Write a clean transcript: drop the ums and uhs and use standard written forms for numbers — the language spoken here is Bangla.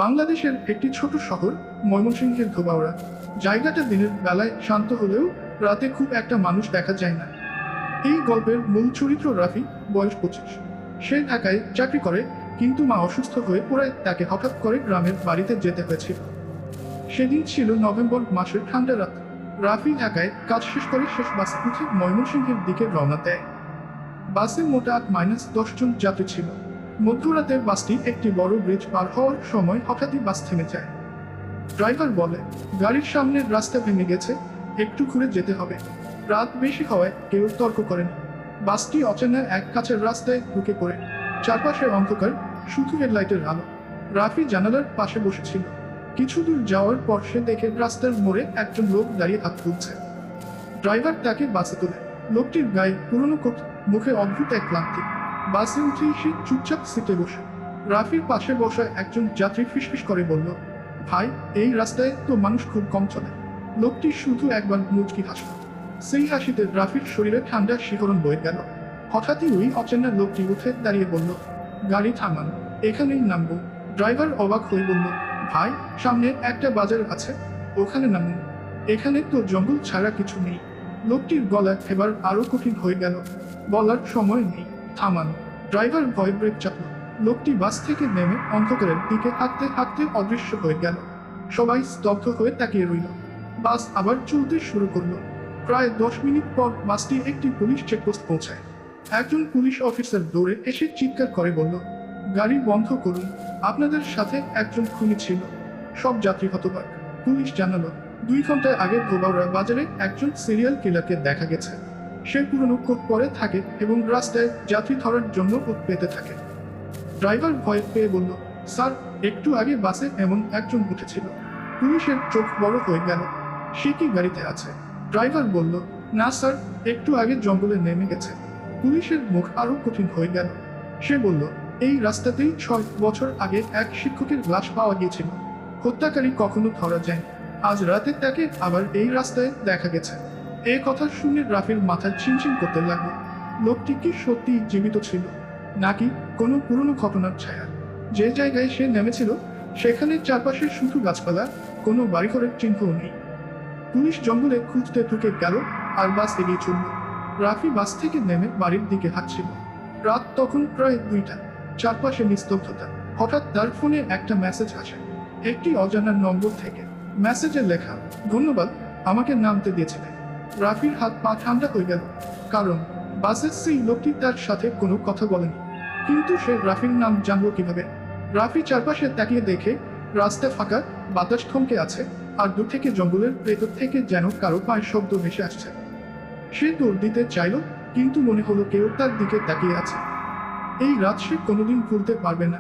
বাংলাদেশের একটি ছোট শহর ময়মনসিংহের ধোবাউড়া। জায়গাটা দিনের বেলায় শান্ত হলেও রাতে খুব একটা মানুষ দেখা যায় না। এই গল্পের মূল চরিত্র রাফি, বয়স 25। সে ঢাকায় চাকরি করে, কিন্তু মা অসুস্থ হয়ে পড়ায় তাকে হঠাৎ করে গ্রামের বাড়িতে যেতে হয়েছিল। সেদিন ছিল নভেম্বর মাসের ঠান্ডা রাত। রাফি ঢাকায় কাজ শেষ করে শেষ বাসে উঠে ময়মনসিংহের দিকে রওনা দেয়। বাসে মোট 8-10 জন যাত্রী ছিল। মধ্যরাতে বাসটি একটি বড় ব্রিজ পার হওয়ার সময় হঠাৎই বাস থেমে যায়। ড্রাইভার বলে, গাড়ির সামনের রাস্তা ভেঙে গেছে, একটু ঘুরে যেতে হবে। রাত বেশি হওয়ায় কেউ তর্ক করেনি। বাসটি অচেনা এক কাছের রাস্তায় ঢুকে পড়ে। চারপাশে অন্ধকার, শুধু হেডলাইটের আলো। রাফি জানালার পাশে বসেছিল। কিছু দূর যাওয়ার পর সে দেখে রাস্তার মোড়ে একজন লোক দাঁড়িয়ে হাত তুলছে। ড্রাইভার তাকে বাসে তোলে। লোকটির গায়ে পুরনো কোট, মুখে অদ্ভুত এক ক্লান্তি। বাসে উঠেই সে চুপচাপ সিটে বসে। রাফির পাশে বসা একজন যাত্রী ফিসফিস করে বলল, ভাই, এই রাস্তায় তো মানুষ খুব কম চলে। লোকটি শুধু একবার মুচকি হাসল। সেই হাসিতে রাফির শরীরে ঠান্ডা শিহরণ বয়ে গেল। হঠাৎই ওই অচেনা লোকটি উঠে দাঁড়িয়ে বলল, গাড়ি থামান, এখানেই নামবো। ড্রাইভার অবাক হয়ে বলল, ভাই, সামনে একটা বাজার আছে, ওখানে নামুন। এখানে তো জঙ্গল ছাড়া কিছু নেই। লোকটির গলা এবার আরো কঠিন হয়ে গেল। বলার সময় নেই, থামান। ড্রাইভার ভয় ব্রেক চাপল। লোকটি বাস থেকে নেমে অন্ধকারের দিকে হাঁটতে হাঁটতে অদৃশ্য হয়ে গেল। সবাই স্তব্ধ হয়ে তাকিয়ে রইল। বাস আবার চলতে শুরু করলো। প্রায় 10 মিনিট পর বাসটি একটি পুলিশ চেকপোস্ট পৌঁছায়। একজন পুলিশ অফিসার দৌড়ে এসে চিৎকার করে বলল, গাড়ি বন্ধ করুন, আপনাদের সাথে একজন খুনি ছিল। সব যাত্রী হতবাক। পুলিশ জানালো, 2 ঘন্টা আগে ধোবাউড়া বাজারে একজন সিরিয়াল কিলারকে দেখা গেছে। সে পুরনো কোট পরে থাকে এবং রাস্তায় যাত্রী ধরার জন্য কোট পেতে থাকে। ড্রাইভার ভয় পেয়ে বলল, স্যার, একটু আগে বাসে এমন একজন উঠেছিল। পুলিশের চোখ বড় হয়ে গেল। সে কি গাড়িতে আছে? ড্রাইভার বলল, না স্যার, একটু আগে জঙ্গলে নেমে গেছে। পুলিশের মুখ আরো কঠিন হয়ে গেল। সে বলল, এই রাস্তাতেই 6 বছর আগে এক শিক্ষকের লাশ পাওয়া গিয়েছিল। হত্যাকারী কখনো ধরা যায়নি। আজ রাতে তাকে আবার এই রাস্তায় দেখা গেছে। এই কথা শুনে রাফির মাথা ছিমছিম করতে লাগলো। লোকটি কি সত্যি জীবিত ছিল, নাকি কোনো পুরনো ঘটনার ছায়া? যে জায়গায় সে নেমেছিল সেখানে চারপাশে শুধু গাছপালা, কোনো বাড়িঘরের চিহ্নও নেই। পুলিশ জঙ্গলে খুঁজতে ঢুকে গেল আর বাস এগিয়ে চলল। রাফি বাস থেকে নেমে বাড়ির দিকে হাঁটছিল। রাত তখন প্রায় 2টা। চারপাশে নিস্তব্ধতা। হঠাৎ তার ফোনে একটা মেসেজ আসে, একটি অজানা নম্বর থেকে। মেসেজে লেখা, ধন্যবাদ, আমাকে নামতে দিয়েছিলে। রাফির হাত পা ঠান্ডা হয়ে গেল, কারণ বাসের সেই লোকটি তার সাথে কোনো কথা বলেনি। কিন্তু সে রাফির নাম জানলো কিভাবে? রাফি চারপাশে তাকিয়ে দেখে রাস্তা ফাঁকা, বাতাস থমকে আছে, আর দূর থেকে জঙ্গলের ভেতর থেকে যেন কারো পায়ের শব্দ ভেসে আসছে। সে দৌড় দিতে চাইল, কিন্তু মনে হলো কেউ তার দিকে তাকিয়ে আছে। এই রাত সে কোনোদিন ভুলতে পারবে না।